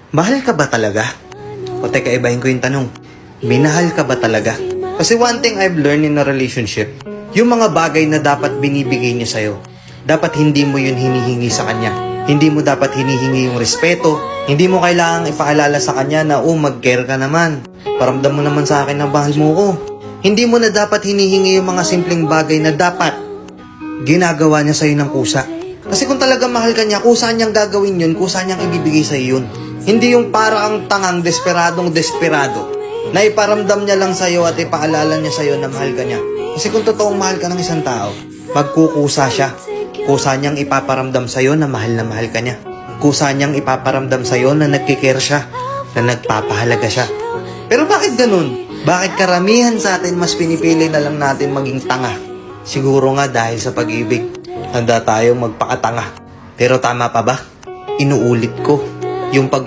Mahal ka ba talaga? O teka, ibahin ko yung tanong. Minahal ka ba talaga? Kasi one thing I've learned in a relationship, yung mga bagay na dapat binibigay niya sa'yo, dapat hindi mo yun hinihingi sa kanya. Hindi mo dapat hinihingi yung respeto. Hindi mo kailangang ipaalala sa kanya na, mag-care ka naman. Paramdam mo naman sa akin na bahal mo ko. Hindi mo na dapat hinihingi yung mga simpleng bagay na dapat ginagawa niya sa'yo ng kusa. Kasi kung talaga mahal ka niya, kusa niyang gagawin yun, kusa niyang ibibigay sa'yo yun. Hindi yung para ang tangang desperadong desperado na iparamdam niya lang sa'yo at ipaalala niya sa'yo na mahal ka niya. Kasi kung totoong mahal ka ng isang tao, magkukusa siya. Kusa niyang ipaparamdam sa'yo na mahal ka niya. Kusa niyang ipaparamdam sa'yo na nagkikare siya, na nagpapahalaga siya. Pero bakit ganun? Bakit karamihan sa atin mas pinipili na lang natin maging tanga? Siguro nga dahil sa pag-ibig. Handa tayong magpakatanga. Pero tama pa ba? Inuulit ko. Yung